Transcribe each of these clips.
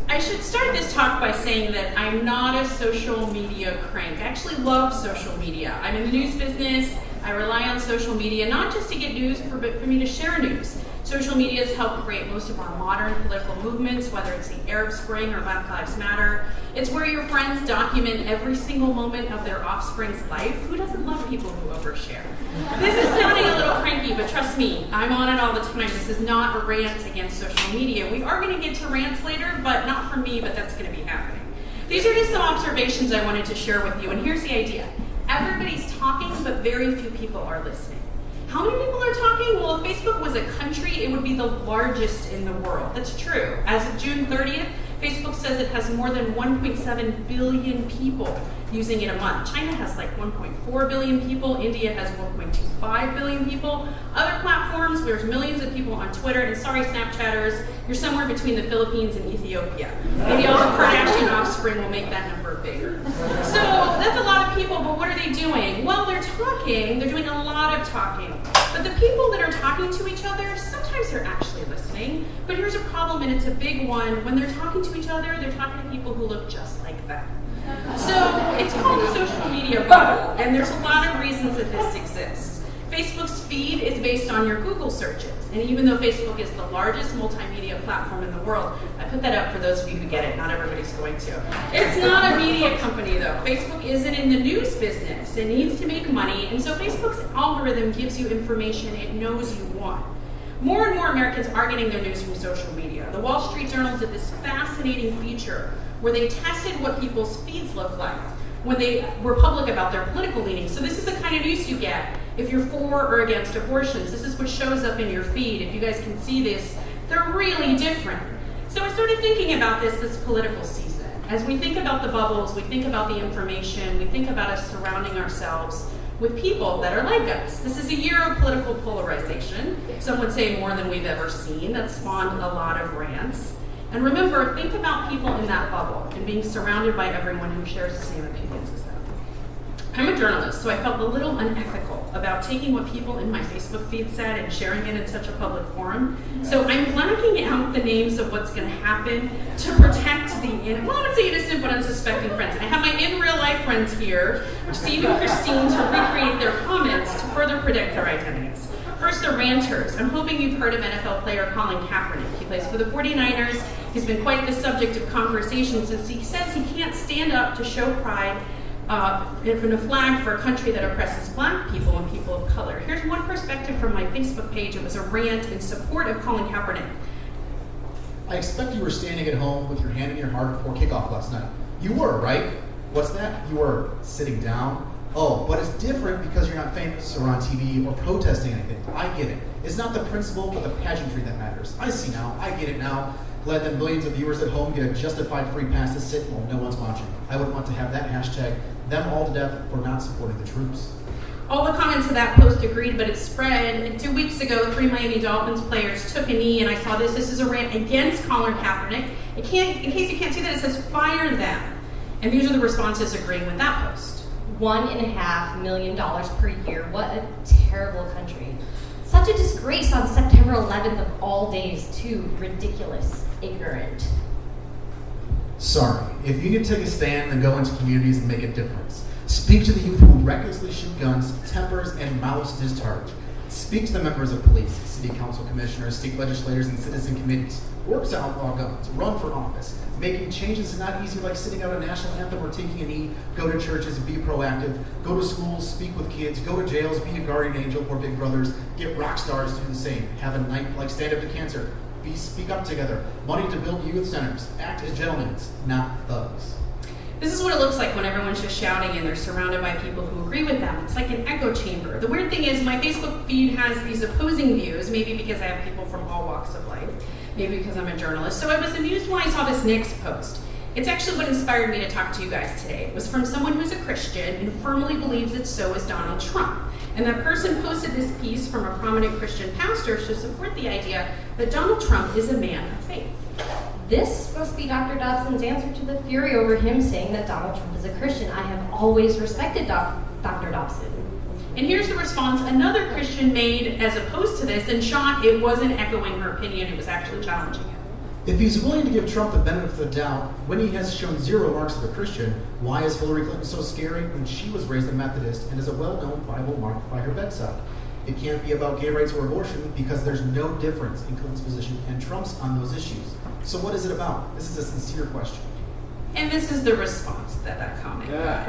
I should start this talk by saying that I'm not a social media crank. I actually love social media. I'm in the news business. I rely on social media, not just to get news, but for me to share news. Social media has helped create most of our modern political movements, whether it's the Arab Spring or Black Lives Matter. It's where your friends document every single moment of their offspring's life. Who doesn't love people who overshare? This is sounding a little cranky, but trust me, I'm on it all the time. This is not a rant against social media. We are going to get to rants later, but not from me, but that's going to be happening. These are just some observations I wanted to share with you, and here's the idea. Everybody's talking, but very few people are listening. How many people are talking? Well, if Facebook was a country, it would be the largest in the world. That's true. As of June 30th, Facebook says it has more than 1.7 billion people using it a month. China has like 1.4 billion people. India has 1.25 billion people. Other platforms, there's millions of people on Twitter. And sorry, Snapchatters, you're somewhere between the Philippines and Ethiopia. Maybe all the Kardashian offspring will make that number bigger. So that's a lot of people, but what are they doing? Well, they're talking. They're doing a lot of talking. But the people that are talking to each other, sometimes they're actually listening. But here's a problem, and it's a big one. When they're talking to each other, they're talking to people who look just like them. So it's called the social media bubble, and there's a lot of reasons that this exists. Facebook's feed is based on your Google searches, and even though Facebook is the largest multimedia platform in the world, I put that up for those of you who get it, not everybody's going to. It's not a media company though. Facebook isn't in the news business. It needs to make money, and so Facebook's algorithm gives you information it knows you want. More and more Americans are getting their news from social media. The Wall Street Journal did this fascinating feature where they tested what people's feeds look like when they were public about their political leanings. So this is the kind of news you get if you're for or against abortions. This is what shows up in your feed. If you guys can see this, they're really different. So I started thinking about this political season. As we think about the bubbles, we think about the information, we think about us surrounding ourselves with people that are like us. This is a year of political polarization. Some would say more than we've ever seen. That spawned a lot of rants. And remember, think about people in that bubble and being surrounded by everyone who shares the same opinions as them. I'm a journalist, so I felt a little unethical about taking what people in my Facebook feed said and sharing it in such a public forum. So I'm blacking out the names of what's going to happen to protect the, well, I would say innocent but unsuspecting friends. And I have my in real life friends here, Steve and Christine, to recreate their comments to further protect their identities. First, the ranters. I'm hoping you've heard of NFL player Colin Kaepernick. He plays for the 49ers. He's been quite the subject of conversation since he says he can't stand up to show pride in a flag for a country that oppresses black people and people of color. Here's one perspective from my Facebook page. It was a rant in support of Colin Kaepernick. I expect you were standing at home with your hand in your heart before kickoff last night. You were, right? What's that? You were sitting down? Oh, but it's different because you're not famous or on TV or protesting anything. I get it. It's not the principle, but the pageantry that matters. I see now. I get it now. Glad that millions of viewers at home get a justified free pass to sit while no one's watching. I would want to have that hashtag, them all to death for not supporting the troops. All the comments to that post agreed, but it spread. And 2 weeks ago, 3 Miami Dolphins players took a knee, and I saw this. This is a rant against Colin Kaepernick. In case you can't see that, it says, fire them. And these are the responses agreeing with that post. $1.5 million per year. What a terrible country. Such a disgrace on September 11th of all days, too. Ridiculous. Ignorant. Sorry. If you need to take a stand, then go into communities and make a difference. Speak to the youth who recklessly shoot guns, tempers, and mouths discharge. Speak to the members of police, city council commissioners, state legislators, and citizen committees. Work to outlaw guns. Run for office. Making changes is not easy, like sitting out a national anthem or taking a knee. Go to churches, be proactive. Go to schools, speak with kids. Go to jails, be a guardian angel or big brothers. Get rock stars to do the same. Have a night like Stand Up to Cancer. Speak up together. Money to build youth centers. Act as gentlemen, not thugs. This is what it looks like when everyone's just shouting and they're surrounded by people who agree with them. It's like an echo chamber. The weird thing is my Facebook feed has these opposing views, maybe because I have people from all walks of life, maybe because I'm a journalist. So I was amused when I saw this next post. It's actually what inspired me to talk to you guys today. It was from someone who's a Christian and firmly believes that so is Donald Trump. And that person posted this piece from a prominent Christian pastor to support the idea that Donald Trump is a man of faith. This must be Dr. Dobson's answer to the fury over him saying that Donald Trump is a Christian. I have always respected Dr. Dobson. And here's the response another Christian made as opposed to this, and shocked it wasn't echoing her opinion, it was actually challenging it. If he's willing to give Trump the benefit of the doubt when he has shown zero marks of a Christian, why is Hillary Clinton so scary when she was raised a Methodist and is a well-known Bible marked by her bedside? It can't be about gay rights or abortion because there's no difference in Clinton's position and Trump's on those issues. So what is it about? This is a sincere question. And this is the response that comment got.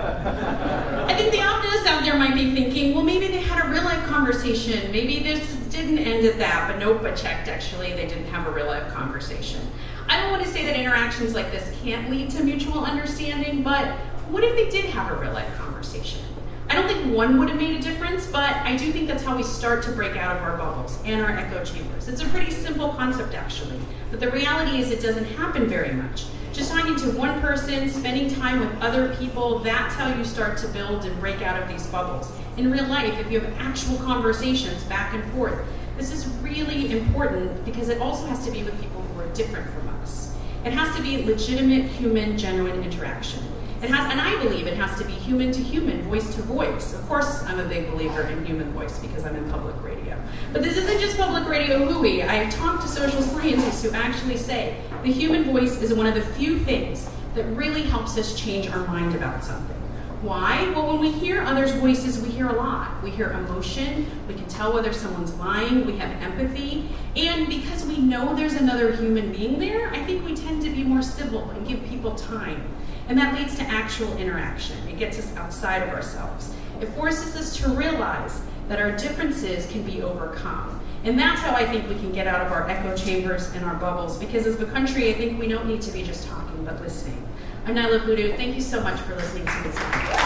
I think the optimists out there might be thinking, well, maybe they had a real life conversation. Maybe this didn't end at that, but nope, I checked actually, they didn't have a real life conversation. I don't want to say that interactions like this can't lead to mutual understanding, but what if they did have a real life conversation? I don't think one would have made a difference, but I do think that's how we start to break out of our bubbles and our echo chambers. It's a pretty simple concept actually, but the reality is it doesn't happen very much. Just talking to one person, spending time with other people, that's how you start to build and break out of these bubbles. In real life, if you have actual conversations back and forth, this is really important because it also has to be with people who are different from us. It has to be legitimate, human, genuine interaction. It has, and I believe it has to be human to human, voice to voice. Of course, I'm a big believer in human voice because I'm in public radio. But this isn't just public radio hooey. I've talked to social scientists who actually say the human voice is one of the few things that really helps us change our mind about something. Why? Well, when we hear others' voices, we hear a lot. We hear emotion, we can tell whether someone's lying, we have empathy, and because we know there's another human being there, I think we tend to be more civil and give people time. And that leads to actual interaction. It gets us outside of ourselves. It forces us to realize that our differences can be overcome. And that's how I think we can get out of our echo chambers and our bubbles, because as a country, I think we don't need to be just talking, but listening. I'm Niala Boodhoo. Thank you so much for listening to me tonight.